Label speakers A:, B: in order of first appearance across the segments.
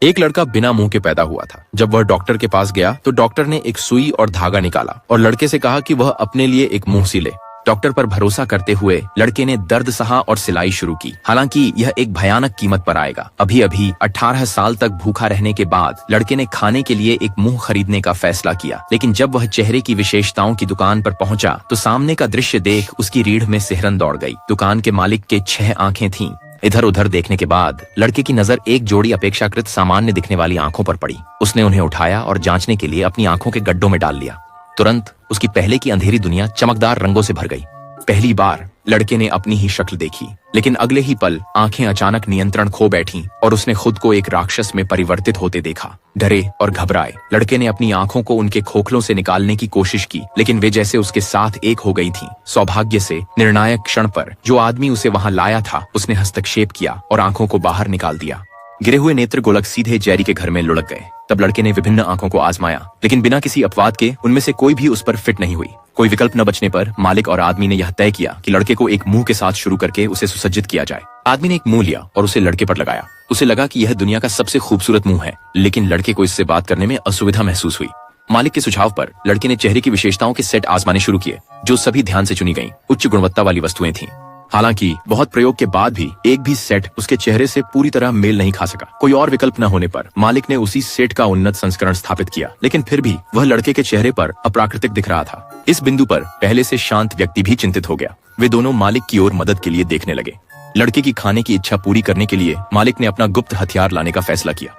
A: एक लड़का बिना मुंह के पैदा हुआ था। जब वह डॉक्टर के पास गया तो डॉक्टर ने एक सुई और धागा निकाला और लड़के से कहा कि वह अपने लिए एक मुंह सिले। डॉक्टर पर भरोसा करते हुए लड़के ने दर्द सहा और सिलाई शुरू की। हालांकि यह एक भयानक कीमत पर आएगा। अभी अभी 18 साल तक भूखा रहने के बाद लड़के ने खाने के लिए एक मुंह खरीदने का फैसला किया, लेकिन जब वह चेहरे की विशेषताओं की दुकान पर पहुंचा तो सामने का दृश्य देख उसकी रीढ़ में सिहरन दौड़ गई। दुकान के मालिक के 6 आंखें थीं। इधर उधर देखने के बाद लड़के की नजर एक जोड़ी अपेक्षाकृत सामान्य दिखने वाली आंखों पर पड़ी। उसने उन्हें उठाया और जांचने के लिए अपनी आंखों के गड्ढों में डाल लिया। तुरंत उसकी पहले की अंधेरी दुनिया चमकदार रंगों से भर गई। पहली बार लड़के ने अपनी ही शक्ल देखी, लेकिन अगले ही पल आंखें अचानक नियंत्रण खो बैठीं और उसने खुद को एक राक्षस में परिवर्तित होते देखा। डरे और घबराए लड़के ने अपनी आंखों को उनके खोखलों से निकालने की कोशिश की, लेकिन वे जैसे उसके साथ एक हो गई थीं। सौभाग्य से निर्णायक क्षण पर जो आदमी उसे वहां लाया था उसने हस्तक्षेप किया और आंखों को बाहर निकाल दिया। गिरे हुए नेत्र गोलक सीधे जेरी के घर में लुढ़क गए। तब लड़के ने विभिन्न आंखों को आजमाया, लेकिन बिना किसी अपवाद के उनमें से कोई भी उस पर फिट नहीं हुई। कोई विकल्प न बचने पर मालिक और आदमी ने यह तय किया कि लड़के को एक मुंह के साथ शुरू करके उसे सुसज्जित किया जाए। आदमी ने एक मुंह लिया और उसे लड़के पर लगाया। उसे लगा कि यह दुनिया का सबसे खूबसूरत मुंह है, लेकिन लड़के को इससे बात करने में असुविधा महसूस हुई। मालिक के सुझाव पर लड़के ने चेहरे की विशेषताओं के सेट आजमाने शुरू किए, जो सभी ध्यान से चुनी गईं, उच्च गुणवत्ता वाली वस्तुएं थीं। हालांकि बहुत प्रयोग के बाद भी एक भी सेट उसके चेहरे से पूरी तरह मेल नहीं खा सका। कोई और विकल्प न होने पर मालिक ने उसी सेट का उन्नत संस्करण स्थापित किया, लेकिन फिर भी वह लड़के के चेहरे पर अप्राकृतिक दिख रहा था। इस बिंदु पर पहले से शांत व्यक्ति भी चिंतित हो गया। वे दोनों मालिक की ओर मदद के लिए देखने लगे। लड़के की खाने की इच्छा पूरी करने के लिए मालिक ने अपना गुप्त हथियार लाने का फैसला किया।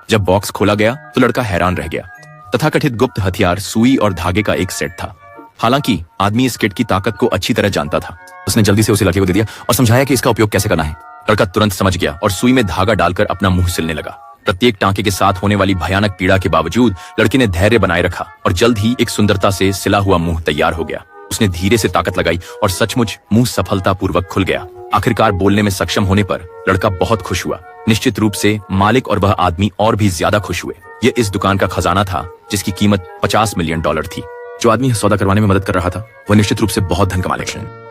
A: जब बॉक्स खोला गया तो लड़का हैरान रह गया। तथाकथित गुप्त हथियार सुई और धागे का एक सेट था। हालांकि आदमी इस किट की ताकत को अच्छी तरह जानता था। उसने जल्दी से उसे लड़के को दे दिया और समझाया कि इसका उपयोग कैसे करना है। लड़का तुरंत समझ गया और सुई में धागा डालकर अपना मुंह सिलने लगा। प्रत्येक टांके के साथ होने वाली भयानक पीड़ा के बावजूद लड़के ने धैर्य बनाए रखा और जल्द ही एक सुंदरता से सिला हुआ मुंह तैयार हो गया। उसने धीरे से ताकत लगाई और सचमुच मुंह सफलतापूर्वक खुल गया। आखिरकार बोलने में सक्षम होने पर लड़का बहुत खुश हुआ। निश्चित रूप से मालिक और वह आदमी और भी ज्यादा खुश हुए। यह इस दुकान का खजाना था जिसकी कीमत $50 मिलियन थी। जो आदमी सौदा करवाने में मदद कर रहा था वह निश्चित रूप से बहुत धन कमा लेगा।